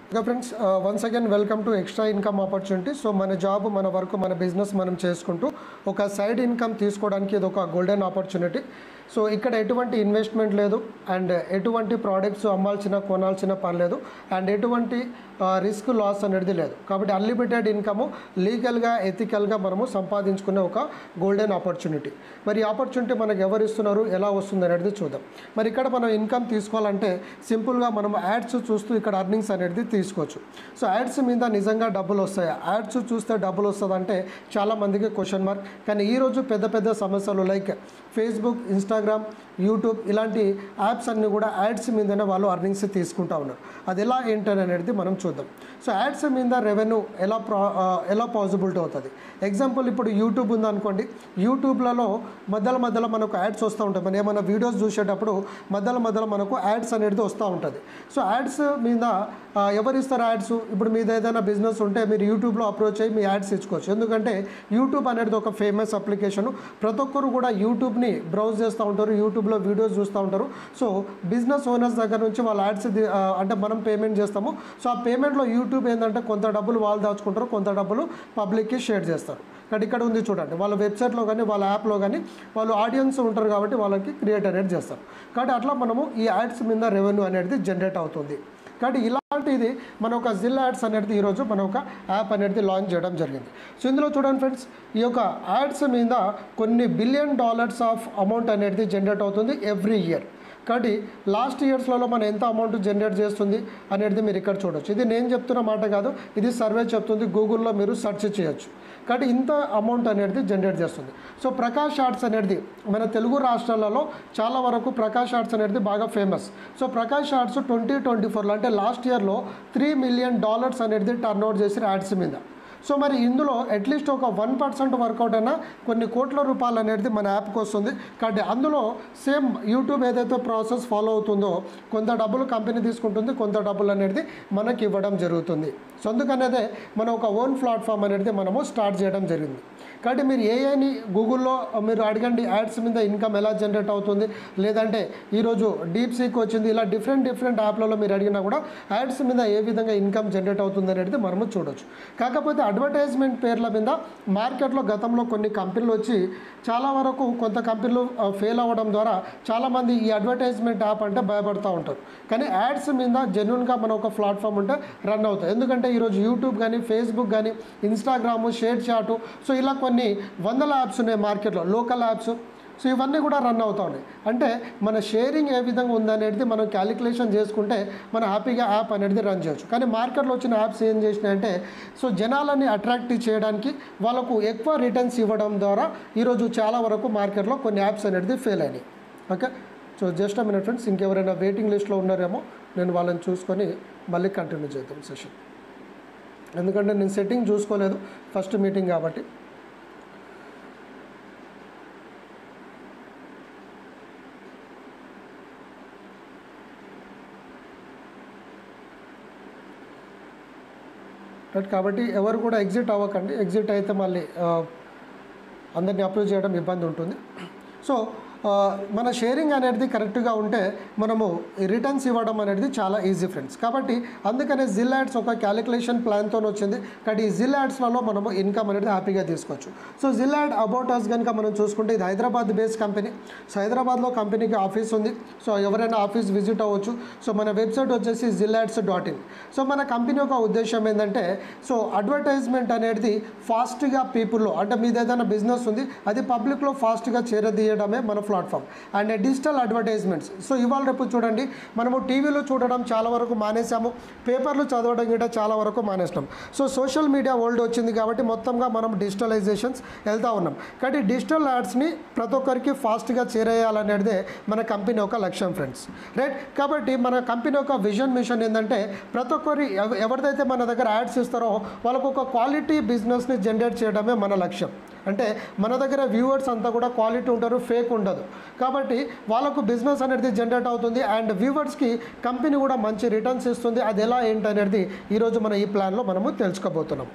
Okay friends, once again welcome to extra income opportunity. So మన job, మన work, మన business మనం చేసుకుంటూ ఒక సైడ్ ఇన్కమ్ తీసుకోవడానికి ఇది ఒక గోల్డెన్ ఆపర్చునిటీ. సో ఇక్కడ ఎటువంటి ఇన్వెస్ట్మెంట్ లేదు, అండ్ ఎటువంటి ప్రోడక్ట్స్ అమ్మాల్సిన కొనాల్సిన పని లేదు, అండ్ ఎటువంటి రిస్క్ లాస్ అనేది లేదు. కాబట్టి అన్లిమిటెడ్ ఇన్కమ్ లీగల్గా ఎథికల్గా మనము సంపాదించుకునే ఒక గోల్డెన్ ఆపర్చునిటీ. మరి ఈ ఆపర్చునిటీ మనకు ఎవరు ఇస్తున్నారు, ఎలా వస్తుంది అనేది చూద్దాం. మరి ఇక్కడ మనం ఇన్కమ్ తీసుకోవాలంటే సింపుల్గా మనం యాడ్స్ చూస్తూ ఇక్కడ అర్నింగ్స్ అనేది తీసుకోవచ్చు. సో యాడ్స్ మీద నిజంగా డబ్బులు వస్తాయా, యాడ్స్ చూస్తే డబ్బులు వస్తుందంటే చాలామందికి క్వశ్చన్ మార్క్. కానీ ఈరోజు పెద్ద పెద్ద సమస్యలు లైక్ ఫేస్బుక్, ఇన్స్టాగ్రామ్, యూట్యూబ్ ఇలాంటి యాప్స్ అన్నీ కూడా యాడ్స్ మీదనే వాళ్ళు అర్నింగ్స్ తీసుకుంటూ ఉన్నారు. అది ఎలా ఏంటని అనేది మనం చూద్దాం. సో యాడ్స్ మీద రెవెన్యూ ఎలా పాసిబిలిటీ అవుతుంది. ఎగ్జాంపుల్ ఇప్పుడు యూట్యూబ్ ఉందనుకోండి, యూట్యూబ్లలో మధ్యలో మనకు యాడ్స్ వస్తూ ఉంటాయి. మనం ఏమైనా వీడియోస్ చూసేటప్పుడు మధ్యలో మనకు యాడ్స్ అనేది వస్తూ ఉంటుంది. సో యాడ్స్ మీద ఎవరు ఇస్తారు యాడ్స్? ఇప్పుడు మీద ఏదైనా బిజినెస్ ఉంటే మీరు యూట్యూబ్లో అప్రోచ్ అయ్యి మీ యాడ్స్ ఇచ్చుకోవచ్చు. ఎందుకంటే యూట్యూబ్ అనేది ఒక ఫేమస్ అప్లికేషన్. ప్రతి ఒక్కరు కూడా యూట్యూబ్ని బ్రౌజ్ చేస్తూ ఉంటారు, యూట్యూబ్లో వీడియోస్ చూస్తూ ఉంటారు. సో బిజినెస్ ఓనర్స్ దగ్గర నుంచి వాళ్ళ యాడ్స్ అంటే మనం పేమెంట్ చేస్తాము. సో ఆ పేమెంట్లో యూట్యూబ్ ఏంటంటే కొంత డబ్బులు వాళ్ళు దాచుకుంటారు, కొంత డబ్బులు పబ్లిక్కి షేర్ చేస్తారు. కానీ ఇక్కడ ఉంది చూడండి, వాళ్ళ వెబ్సైట్లో కానీ వాళ్ళ యాప్లో కానీ వాళ్ళు ఆడియన్స్ ఉంటారు కాబట్టి వాళ్ళకి క్రియేట్ అనేది చేస్తారు. కాబట్టి అట్లా మనము ఈ యాడ్స్ మీద రెవెన్యూ అనేది జనరేట్ అవుతుంది. కాబట్టి ఇలాంటిది మన ఒక జిల్ యాడ్స్ అనేది ఈరోజు మన ఒక యాప్ అనేది లాంచ్ చేయడం జరిగింది. సో ఇందులో చూడండి ఫ్రెండ్స్, ఈ యొక్క యాడ్స్ మీద కొన్ని $1 బిలియన్ ఆఫ్ అమౌంట్ అనేది జనరేట్ అవుతుంది ఎవ్రీ ఇయర్. కాబట్టి లాస్ట్ ఇయర్స్లలో మనం ఎంత అమౌంట్ జనరేట్ చేస్తుంది అనేది మీరు ఇక్కడ చూడవచ్చు. ఇది నేను చెప్తున్న మాట కాదు, ఇది సర్వే చెప్తుంది. గూగుల్లో మీరు సెర్చ్ చేయొచ్చు. కాబట్టి ఇంత అమౌంట్ అనేది జనరేట్ చేస్తుంది. సో ప్రకాష్ ఆర్ట్స్ అనేది మన తెలుగు రాష్ట్రాలలో చాలా వరకు ప్రకాష్ ఆర్ట్స్ అనేది బాగా ఫేమస్. సో ప్రకాష్ ఆర్ట్స్ 2024లో అంటే లాస్ట్ ఇయర్లో $3 మిలియన్ అనేది టర్న్అవుట్ చేసి యాడ్స్ మీద. సో మరి ఇందులో అట్లీస్ట్ ఒక 1% వర్కౌట్ అయినా కొన్ని కోట్ల రూపాయలు అనేది మన యాప్కి వస్తుంది. కాబట్టి అందులో సేమ్ యూట్యూబ్ ఏదైతే ప్రాసెస్ ఫాలో అవుతుందో కొంత డబ్బులు కంపెనీ తీసుకుంటుంది, కొంత డబ్బులు అనేది మనకి ఇవ్వడం జరుగుతుంది. సో అందుకనేదే మనం ఒక ఓన్ ప్లాట్ఫామ్ అనేది మనము స్టార్ట్ చేయడం జరిగింది. కాబట్టి మీరు ఏఐని గూగుల్లో మీరు అడగండి, యాడ్స్ మీద ఇన్కమ్ ఎలా జనరేట్ అవుతుంది, లేదంటే ఈరోజు డీప్ సీక్ వచ్చింది, ఇలా డిఫరెంట్ యాప్లలో మీరు అడిగినా కూడా యాడ్స్ మీద ఏ విధంగా ఇన్కమ్ జనరేట్ అవుతుంది అనేది మనము చూడవచ్చు. కాకపోతే అడ్వర్టైజ్మెంట్ పేర్ల మీద మార్కెట్లో గతంలో కొన్ని కంపెనీలు వచ్చి చాలా వరకు కొంత కంపెనీలు ఫెయిల్ అవ్వడం ద్వారా చాలామంది ఈ అడ్వర్టైజ్మెంట్ యాప్ అంటే భయపడుతూ ఉంటారు. కానీ యాడ్స్ మీద జెన్యున్గా మన ఒక ప్లాట్ఫామ్ ఉంటే రన్ అవుతాయి. ఎందుకంటే ఈరోజు యూట్యూబ్ కానీ, ఫేస్బుక్ కానీ, ఇన్స్టాగ్రాము, షేర్ చాటు, సో ఇలా కొన్ని వందల యాప్స్ ఉన్నాయి మార్కెట్లో, లోకల్ యాప్స్. సో ఇవన్నీ కూడా రన్ అవుతూ ఉన్నాయి. అంటే మన షేరింగ్ ఏ విధంగా ఉందనేది మనం క్యాలిక్యులేషన్ చేసుకుంటే మన హ్యాపీగా యాప్ అనేది రన్ చేయొచ్చు. కానీ మార్కెట్లో వచ్చిన యాప్స్ ఏం చేసినాయంటే సో జనాలని అట్రాక్ట్ చేయడానికి వాళ్ళకు ఎక్కువ రిటర్న్స్ ఇవ్వడం ద్వారా ఈరోజు చాలా వరకు మార్కెట్లో కొన్ని యాప్స్ అనేది ఫెయిల్ అయినాయి. Okay, so just minute friends, ఇంకెవరైనా వెయిటింగ్ లిస్ట్లో ఉన్నారేమో నేను వాళ్ళని చూసుకొని మళ్ళీ కంటిన్యూ చేద్దాం సెషన్. ఎందుకంటే నేను సెట్టింగ్ చూసుకోలేదు, ఫస్ట్ మీటింగ్ కాబట్టి. కాబట్టి ఎవరు కూడా ఎగ్జిట్ అవ్వకండి. ఎగ్జిట్ అయితే మళ్ళీ అందరినీ అప్రూవ్ చేయడం ఇబ్బంది ఉంటుంది. సో మన షేరింగ్ అనేది కరెక్ట్గా ఉంటే మనము రిటర్న్స్ ఇవ్వడం అనేది చాలా ఈజీ ఫ్రెండ్స్. కాబట్టి అందుకనే జిల్ యాడ్స్ ఒక క్యాలిక్యులేషన్ ప్లాన్తో వచ్చింది. కాబట్టి ఈ జిల్ యాడ్స్లలో మనము ఇన్కమ్ అనేది హ్యాపీగా తీసుకోవచ్చు. సో జిల్ యాడ్ అబౌట్ అస్ కనుక మనం చూసుకుంటే ఇది హైదరాబాద్ బేస్డ్ కంపెనీ. సో హైదరాబాద్లో కంపెనీకి ఆఫీస్ ఉంది. సో ఎవరైనా ఆఫీస్ విజిట్ అవ్వచ్చు. సో మన వెబ్సైట్ వచ్చేసి zillads.in. సో మన కంపెనీ యొక్క ఉద్దేశం ఏంటంటే సో అడ్వర్టైజ్మెంట్ అనేది ఫాస్ట్గా పీపుల్లో, అంటే మీది ఏదైనా బిజినెస్ ఉంది అది పబ్లిక్లో ఫాస్ట్గా చేరదీయడమే మన platform. And digital advertisements. So ఇవాళ రేపు చూడండి, మనము టీవీలో చూడడం చాలా వరకు మానేసాము, పేపర్లు చదవడం కూడా చాలా వరకు మానేస్తాం. సో సోషల్ మీడియా వరల్డ్ వచ్చింది కాబట్టి మొత్తంగా మనం డిజిటలైజేషన్స్ వెళ్తూ ఉన్నాం. కాబట్టి డిజిటల్ యాడ్స్ని ప్రతి ఒక్కరికి ఫాస్ట్గా చేరేయాలనేదే మన కంపెనీ యొక్క లక్ష్యం ఫ్రెండ్స్, రైట్. కాబట్టి మన కంపెనీ యొక్క విజన్ మిషన్ ఏంటంటే ప్రతి ఒక్కరి ఎవరిదైతే మన దగ్గర యాడ్స్ ఇస్తారో వాళ్ళకు ఒక క్వాలిటీ బిజినెస్ని జనరేట్ చేయడమే మన లక్ష్యం. అంటే మన దగ్గర వ్యూవర్స్ అంతా కూడా క్వాలిటీ ఉంటారు, ఫేక్ ఉండదు. కాబట్టి వాళ్ళకు బిజినెస్ అనేది జనరేట్ అవుతుంది అండ్ వ్యూవర్స్కి కంపెనీ కూడా మంచి రిటర్న్స్ ఇస్తుంది. అది ఎలా ఏంటి అనేది ఈరోజు మనం ఈ ప్లాన్లో మనము తెలుసుకోబోతున్నాం.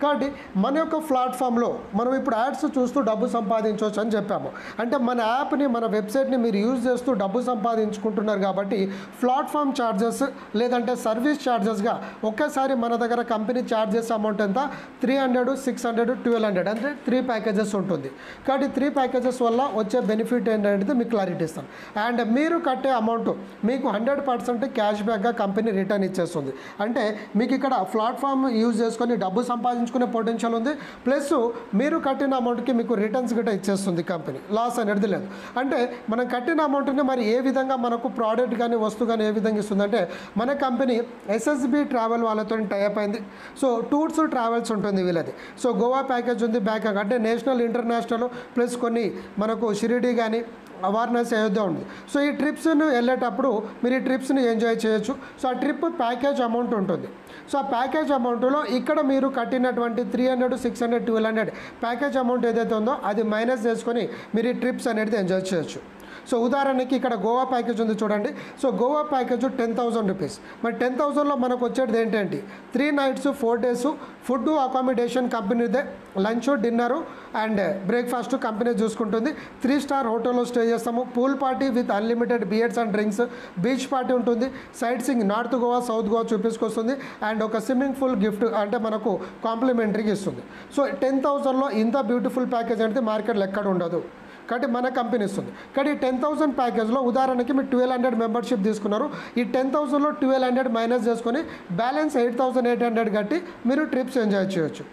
కాబట్టి మన యొక్క ప్లాట్ఫామ్లో మనం ఇప్పుడు యాడ్స్ చూస్తూ డబ్బు సంపాదించవచ్చు అని చెప్పాము. అంటే మన యాప్ని మన వెబ్సైట్ని మీరు యూజ్ చేస్తూ డబ్బు సంపాదించుకుంటున్నారు కాబట్టి ప్లాట్ఫామ్ ఛార్జెస్ లేదంటే సర్వీస్ ఛార్జెస్గా ఒకేసారి మన దగ్గర కంపెనీ ఛార్జ్ చేసే అమౌంట్ ఎంత 300, 600, 1200 అంటే 3 ప్యాకేజెస్ ఉంటుంది. కాబట్టి 3 ప్యాకేజెస్ వల్ల వచ్చే బెనిఫిట్ ఏంటంటే మీకు క్లారిటీ ఇస్తాను. అండ్ మీరు కట్టే అమౌంట్ మీకు 100% క్యాష్ బ్యాక్గా కంపెనీ రిటర్న్ ఇచ్చేస్తుంది. అంటే మీకు ఇక్కడ ప్లాట్ఫామ్ యూజ్ చేసుకొని డబ్బు సంపాదించుకునే పొటెన్షియల్ ఉంది, ప్లస్ మీరు కట్టిన అమౌంట్కి మీకు రిటర్న్స్ గిట్ట ఇచ్చేస్తుంది కంపెనీ, లాస్ అనేది లేదు. అంటే మనం కట్టిన అమౌంట్ని మరి ఏ విధంగా మనకు ప్రోడక్ట్ కానీ వస్తువు కానీ ఏ విధంగా ఇస్తుందంటే మన కంపెనీ ఎస్ఎస్బి ట్రావెల్ వాళ్ళతో టైప్ అయింది. సో టూర్స్ ట్రావెల్స్ ఉంటుంది వీళ్ళది. సో గోవా ప్యాకేజ్ ఉంది, బ్యాంకాక్ అంటే నేషనల్ ఇంటర్నేషనల్ ప్లస్ కొన్ని మనకు షిరిడి కానీ అవేర్నెస్ అయోధ్య ఉంది. సో ఈ ట్రిప్స్ను వెళ్ళేటప్పుడు మీరు ఈ ట్రిప్స్ని ఎంజాయ్ చేయొచ్చు. సో ఆ ట్రిప్ ప్యాకేజ్ అమౌంట్ ఉంటుంది. సో ఆ ప్యాకేజ్ అమౌంట్లో ఇక్కడ మీరు కట్టినటువంటి 300, 600, 1200 ప్యాకేజ్ అమౌంట్ ఏదైతే ఉందో అది మైనస్ చేసుకొని మీరు ఈ ట్రిప్స్ అనేది ఎంజాయ్ చేయొచ్చు. సో ఉదాహరణకి ఇక్కడ గోవా ప్యాకేజ్ ఉంది చూడండి. So Goa package 10,000 rupees. మరి 10,000లో మనకు వచ్చేది ఏంటంటే 3 nights 4 days ఫుడ్ అకామిడేషన్ కంపెనీదే, lunch dinner and breakfast company చూసుకుంటుంది. 3 star హోటల్లో స్టే చేస్తాము. Pool party with unlimited beers and drinks, beach party ఉంటుంది, sight seeing north Goa south Goa చూపించుకొస్తుంది అండ్ ఒక స్విమ్మింగ్ పూల్ గిఫ్ట్ అంటే మనకు కాంప్లిమెంటరీగా ఇస్తుంది. సో 10,000లో ఇంత బ్యూటిఫుల్ ప్యాకేజ్ అనేది మార్కెట్లో ఎక్కడ ఉండదు, కాబట్టి మన కంపెనీ ఇస్తుంది. కానీ 10,000 ప్యాకేజ్లో ఉదాహరణకి మీరు 1200 మెంబర్షిప్ తీసుకున్నారు. ఈ 10,000లో 1200 మైనస్ చేసుకొని బ్యాలెన్స్ 8,800 కట్టి మీరు ట్రిప్స్ ఎంజాయ్ చేయొచ్చు.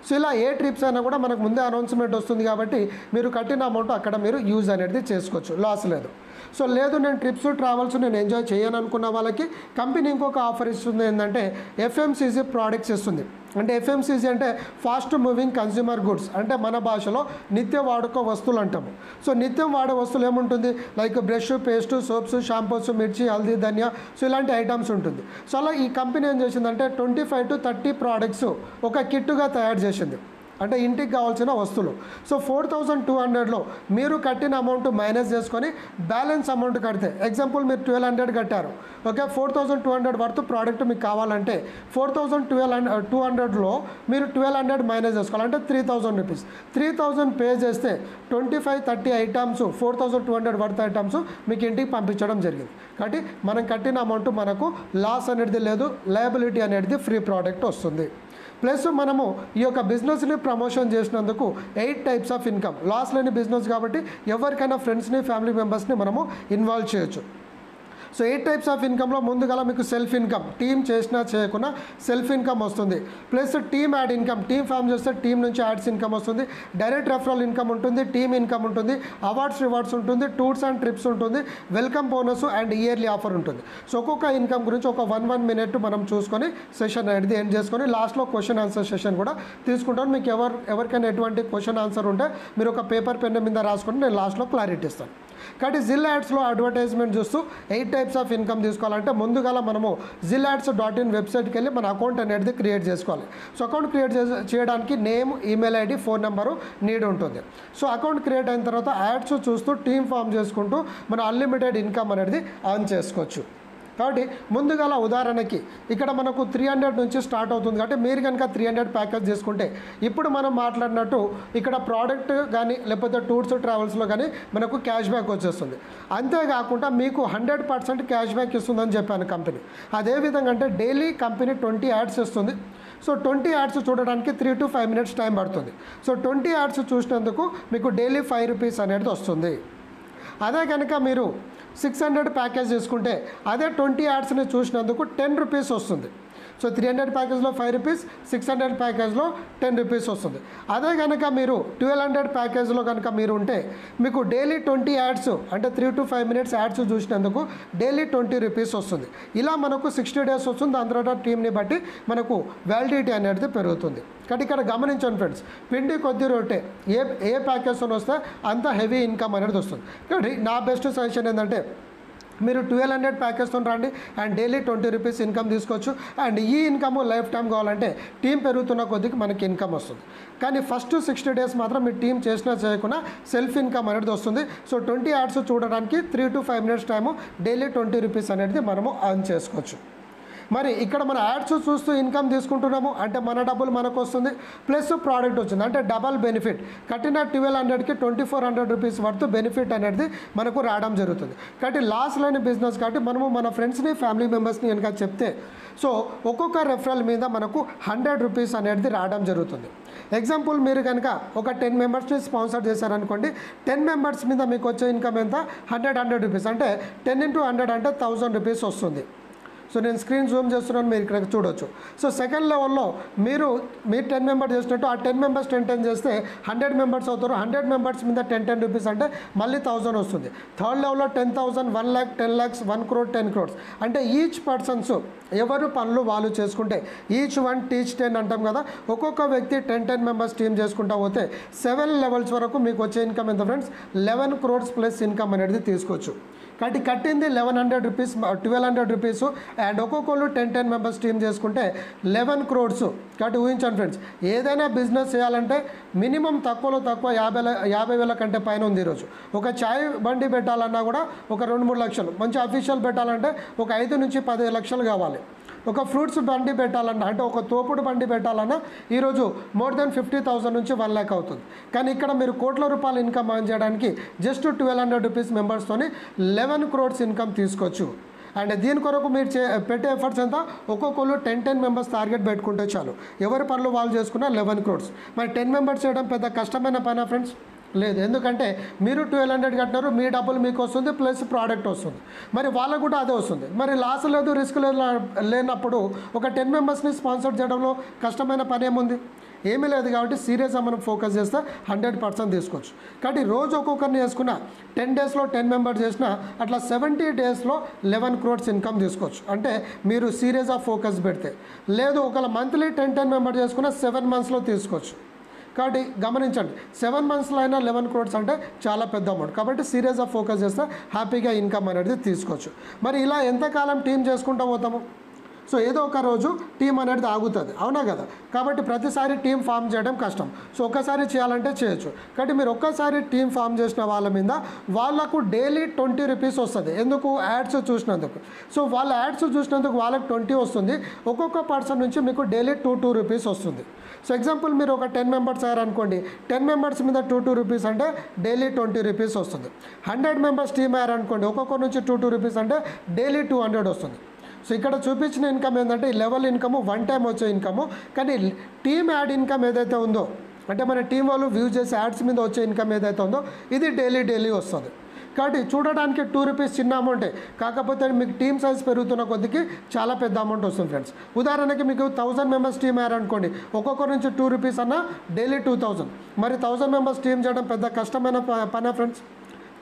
సో ఇలా ఏ ట్రిప్స్ అయినా కూడా మనకు ముందే అనౌన్స్మెంట్ వస్తుంది కాబట్టి మీరు కట్టిన అమౌంట్ అక్కడ మీరు యూజ్ అనేది చేసుకోవచ్చు, లాస్ లేదు. సో లేదు నేను ట్రిప్స్ ట్రావెల్స్ నేను ఎంజాయ్ చేయను అనుకున్న వాళ్ళకి కంపెనీ ఇంకొక ఆఫర్ ఇస్తుంది. ఏంటంటే ఎఫ్ఎంసీజీ ప్రోడక్ట్స్ ఇస్తుంది. అంటే ఎఫ్ఎంసీజీ అంటే ఫాస్ట్ మూవింగ్ కన్స్యూమర్ గుడ్స్, అంటే మన భాషలో నిత్య వాడుకో వస్తువులు అంటాము. సో నిత్యం వాడే వస్తువులు ఏముంటుంది, like brush, paste, soaps, shampoos, మిర్చి, హల్దీ, ధనియా, సో ఇలాంటి ఐటమ్స్ ఉంటుంది. సో అలా ఈ కంపెనీ ఏం చేసిందంటే 25 to 30 ప్రోడక్ట్స్ ఒక కిట్టుగా తయారు చేసింది, అంటే ఇంటికి కావాల్సిన వస్తువులు. సో 4,200లో మీరు కట్టిన అమౌంట్ మైనస్ చేసుకొని బ్యాలెన్స్ అమౌంట్ కడితే, ఎగ్జాంపుల్ మీరు 1,200 కట్టారు, ఓకే 4,200 వర్త్ ప్రోడక్ట్ మీకు కావాలంటే 4,200లో మీరు 1,200 మైనస్ చేసుకోవాలి, అంటే 3,000 రూపీస్. 3,000 పే చేస్తే 25-30 ఐటమ్స్ 4,200 వర్త్ ఐటమ్స్ మీకు ఇంటికి పంపించడం జరిగింది. కాబట్టి మనం కట్టిన అమౌంట్ మనకు లాస్ అనేది లేదు, లయబిలిటీ అనేది ఫ్రీ ప్రోడక్ట్ వస్తుంది. ప్లస్ మనము ఈ యొక్క బిజినెస్ని ప్రమోషన్ చేసినందుకు 8 types ఆఫ్ ఇన్కమ్, లాస్ లేని బిజినెస్ కాబట్టి ఎవరికైనా ఫ్రెండ్స్ని, ఫ్యామిలీ మెంబర్స్ని మనము ఇన్వాల్వ్ చేయొచ్చు. సో 8 types ఆఫ్ ఇన్కమ్లో ముందుగా మీకు సెల్ఫ్ ఇన్కమ్, టీమ్ చేసినా చేయకుండా సెల్ఫ్ ఇన్కమ్ వస్తుంది. Plus team ad income, team form చేస్తే టీమ్ నుంచి యాడ్స్ ఇన్కమ్ వస్తుంది. డైరెక్ట్ రెఫరల్ ఇన్కమ్ ఉంటుంది, టీమ్ ఇన్కమ్ ఉంటుంది, అవార్డ్స్ రివార్డ్స్ ఉంటుంది, టూర్స్ అండ్ ట్రిప్స్ ఉంటుంది, welcome bonus and yearly offer ఉంటుంది. సో ఒక్కొక్క ఇన్కమ్ గురించి ఒక 1 minute మనం చూసుకొని సెషన్ అనేది ఎండ్ చేసుకొని లాస్ట్లో క్వశ్చన్ ఆన్సర్ సెషన్ కూడా తీసుకుంటాను. మీకు ఎవరికైనా ఎటువంటి క్వశ్చన్ ఆన్సర్ ఉంటే మీరు ఒక పేపర్ పెన్ మీద రాసుకొని నేను లాస్ట్లో క్లారిటీ ఇస్తాను. కాబట్టి జిల్ యాడ్స్లో అడ్వర్టైజ్మెంట్ చూస్తూ 8 types ఆఫ్ ఇన్కమ్ తీసుకోవాలంటే ముందుగా మనము zillads.in వెబ్సైట్కి వెళ్ళి మన అకౌంట్ అనేది క్రియేట్ చేసుకోవాలి. సో అకౌంట్ క్రియేట్ చేయడానికి name, email ID, phone number need ఉంటుంది. సో అకౌంట్ క్రియేట్ అయిన తర్వాత యాడ్స్ చూస్తూ టీమ్ ఫామ్ చేసుకుంటూ మన అన్లిమిటెడ్ ఇన్కమ్ అనేది ఆన్ చేసుకోవచ్చు. కాబట్టి ముందుగా ఉదాహరణకి ఇక్కడ మనకు 300 నుంచి స్టార్ట్ అవుతుంది కాబట్టి మీరు కనుక 300 ప్యాకేజ్ చేసుకుంటే ఇప్పుడు మనం మాట్లాడినట్టు ఇక్కడ ప్రోడక్ట్ కానీ లేకపోతే టూర్స్ ట్రావెల్స్లో కానీ మనకు క్యాష్ బ్యాక్ వచ్చేస్తుంది. అంతేకాకుండా మీకు 100% క్యాష్ బ్యాక్ ఇస్తుందని చెప్పాను కంపెనీ. అదేవిధంగా అంటే డైలీ కంపెనీ 20 యాడ్స్ ఇస్తుంది. సో 20 యాడ్స్ చూడడానికి 3 to 5 minutes టైం పడుతుంది. సో 20 యాడ్స్ చూసినందుకు మీకు డైలీ 5 rupees అనేది వస్తుంది. అదే కనుక మీరు 600 ప్యాకేజ్ చేసుకుంటే అదే 20 యాడ్స్ని చూసినందుకు 10 rupees వస్తుంది. సో 300 ప్యాకేజ్లో 5 rupees, 600 ప్యాకేజ్లో 10 rupees వస్తుంది. అదే కనుక మీరు 1,200 ప్యాకేజ్లో కనుక మీరు ఉంటే మీకు డైలీ 20 యాడ్స్ అంటే 3 to 5 minutes యాడ్స్ చూసినందుకు డైలీ 20 rupees వస్తుంది. ఇలా మనకు 60 days వస్తుంది. దాని తర్వాత టీమ్ని బట్టి మనకు వ్యాలిడిటీ అనేది పెరుగుతుంది. కాబట్టి ఇక్కడ గమనించండి ఫ్రెండ్స్, పిండి కొద్ది రొట్టె, ఏ ప్యాకేజ్తో వస్తే అంత హెవీ ఇన్కమ్ అనేది వస్తుంది. కాబట్టి నా బెస్ట్ సజెషన్ ఏంటంటే మీరు 1,200 ప్యాకేజ్తో రండి అండ్ డైలీ 20 rupees ఇన్కమ్ తీసుకోవచ్చు. అండ్ ఈ ఇన్కమ్ లైఫ్ టైం కావాలంటే టీం పెరుగుతున్న కొద్దికి మనకి ఇన్కమ్ వస్తుంది. కానీ ఫస్ట్ 60 days మాత్రం మీ టీం చేసినా చేయకుండా సెల్ఫ్ ఇన్కమ్ అనేది వస్తుంది. సో 20 యాడ్స్ చూడడానికి 3 to 5 minutes time daily 20 rupees అనేది మనము అర్న్ చేసుకోవచ్చు. మరి ఇక్కడ మన యాడ్స్ చూస్తూ ఇన్కమ్ తీసుకుంటున్నాము అంటే మన డబ్బులు మనకు వస్తుంది ప్లస్ ప్రోడక్ట్ వచ్చింది అంటే డబల్ బెనిఫిట్. కట్టిన 1200కి 2400 రూపీస్ వర్త్ బెనిఫిట్ అనేది మనకు రావడం జరుగుతుంది. కాబట్టి లాస్ లేని బిజినెస్ కాబట్టి మనము మన ఫ్రెండ్స్ని ఫ్యామిలీ మెంబర్స్ని కనుక చెప్తే సో ఒక్కొక్క రెఫరల్ మీద మనకు 100 రూపీస్ అనేది రావడం జరుగుతుంది. ఎగ్జాంపుల్ మీరు కనుక ఒక 10 మెంబర్స్ని స్పాన్సర్ చేశారనుకోండి, 10 మెంబర్స్ మీద మీకు వచ్చే ఇన్కమ్ ఎంత 100 రూపీస్ అంటే 10 × 100 అంటే 1000 రూపీస్ వస్తుంది. సో నేను స్క్రీన్ జూమ్ చేస్తున్నాను, మీరు ఇక్కడ చూడొచ్చు. సో సెకండ్ లెవెల్లో మీరు 10 మెంబర్స్ చేసినట్టు ఆ 10 మెంబర్స్ 10 చేస్తే 100 మెంబర్స్ అవుతారు. 100 మెంబర్స్ మీద 10 రూపీస్ అంటే మళ్ళీ 1000 వస్తుంది. థర్డ్ లెవెల్లో 10,000, 1 lakh, 10 lakhs, 1 crore, 10 crores అంటే ఈచ్ పర్సన్స్ ఎవరు పనులు వాళ్ళు చేసుకుంటే ఈచ్ వన్ టీచ్ 10 అంటాం కదా. ఒక్కొక్క వ్యక్తి 10 మెంబర్స్ టీమ్ చేసుకుంటా పోతే 7 లెవెల్స్ వరకు మీకు వచ్చే ఇన్కమ్ ఎంత ఫ్రెండ్స్ 11 crores ప్లస్ ఇన్కమ్ అనేది తీసుకోవచ్చు. కాబట్టి కట్టింది 1100 రూపీస్ 1200 రూపీస్ అండ్ ఒక్కొక్కరు 10 మెంబర్స్ టీమ్ చేసుకుంటే 11 crores. కాబట్టి ఊహించండి ఫ్రెండ్స్, ఏదైనా బిజినెస్ చేయాలంటే మినిమం తక్కువలో తక్కువ 50,000 కంటే పైన ఉంది ఈరోజు. ఒక చాయ్ బండి పెట్టాలన్నా కూడా ఒక 2-3 లక్షలు, మంచి అఫీషియల్ పెట్టాలంటే ఒక 5 నుంచి 10 లక్షలు కావాలి. ఒక ఫ్రూట్స్ బండి పెట్టాలన్నా అంటే ఒక తోపుడు బండి పెట్టాలన్నా ఈరోజు మోర్ దెన్ 50,000 నుంచి 1 lakh అవుతుంది. కానీ ఇక్కడ మీరు కోట్ల రూపాయలు ఇన్కమ్ ఎర్న్ చేయడానికి జస్ట్ 1200 రూపీస్ మెంబర్స్తోని 11 crores ఇన్కమ్ తీసుకోవచ్చు. అండ్ దీని కొరకు మీరు పెట్టే ఎఫర్ట్స్ ఎంత ఒక్కొక్కరు 10 మెంబర్స్ టార్గెట్ పెట్టుకుంటే చాలు, ఎవరి పనులు వాళ్ళు చేసుకున్న 11 crores. మరి 10 మెంబర్స్ చేయడం పెద్ద కష్టమైన పనా ఫ్రెండ్స్? లేదు. ఎందుకంటే మీరు 1200 కట్టినారు, మీ డబ్బులు మీకు వస్తుంది ప్లస్ ప్రోడక్ట్ వస్తుంది, మరి వాళ్ళకు కూడా అదే వస్తుంది. మరి లాస్ లేదు రిస్క్ లేనప్పుడు ఒక 10 మెంబర్స్ని స్పాన్సర్ చేయడంలో కష్టమైన పని ఏముంది? ఏమీ లేదు. కాబట్టి సీరియస్గా మనం ఫోకస్ చేస్తే 100% తీసుకోవచ్చు. కాబట్టి రోజు ఒక్కొక్కరిని చేసుకున్న 10 డేస్లో 10 మెంబర్స్ చేసిన అట్లా 70 డేస్లో 11 crores ఇన్కమ్ తీసుకోవచ్చు. అంటే మీరు సీరియస్గా ఫోకస్ పెడితే. లేదు ఒకవేళ మంత్లీ 10 మెంబర్స్ చేసుకున్న 7 monthsలో తీసుకోవచ్చు. కాబట్టి గమనించండి, 7 monthsలో అయినా 11 crores అంటే చాలా పెద్ద అమౌంట్. కాబట్టి సీరియస్గా ఫోకస్ చేస్తే హ్యాపీగా ఇన్కమ్ అనేది తీసుకోవచ్చు. మరి ఇలా ఎంతకాలం టీమ్ చేసుకుంటూ పోతాము? సో ఏదో ఒక రోజు టీం అనేది ఆగుతుంది, అవునా కదా? కాబట్టి ప్రతిసారి టీం ఫామ్ చేయడం కష్టం. సో ఒక్కసారి చేయాలంటే చేయొచ్చు. కాబట్టి మీరు ఒక్కసారి టీం ఫామ్ చేసిన వాళ్ళ మీద వాళ్ళకు డైలీ 20 రూపీస్ వస్తుంది. ఎందుకు? యాడ్స్ చూసినందుకు. సో వాళ్ళ యాడ్స్ చూసినందుకు వాళ్ళకి 20 వస్తుంది. ఒక్కొక్క పర్సన్ నుంచి మీకు డైలీ 2 రూపీస్ వస్తుంది. సో ఎగ్జాంపుల్ మీరు ఒక 10 మెంబర్స్ అయ్యారనుకోండి, 10 మెంబర్స్ మీద 2 రూపీస్ అంటే డైలీ 20 రూపీస్ వస్తుంది. 100 మెంబర్స్ టీమ్ అయ్యారనుకోండి, ఒక్కొక్కరి నుంచి 2 రూపీస్ అంటే డైలీ 200 వస్తుంది. సో ఇక్కడ చూపించిన ఇన్కమ్ ఏంటంటే ఈ లెవెల్ ఇన్కమ్ వన్ టైం వచ్చే ఇన్కమ్. కానీ టీమ్ యాడ్ ఇన్కమ్ ఏదైతే ఉందో అంటే మన టీం వాళ్ళు వ్యూ చేసే యాడ్స్ మీద వచ్చే ఇన్కమ్ ఏదైతే ఉందో ఇది డైలీ వస్తుంది. కాబట్టి చూడడానికి 2 రూపీస్ చిన్న అమౌంటే, కాకపోతే మీకు టీమ్ సైజ్ పెరుగుతున్న కొద్దికి చాలా పెద్ద అమౌంట్ వస్తుంది ఫ్రెండ్స్. ఉదాహరణకి మీకు 1000 మెంబర్స్ టీమ్ అయ్యారనుకోండి, ఒక్కొక్కరి నుంచి 2 రూపీస్ అన్న డైలీ 2000. మరి 1000 మెంబర్స్ టీమ్ చేయడం పెద్ద కష్టమైన పనా ఫ్రెండ్స్?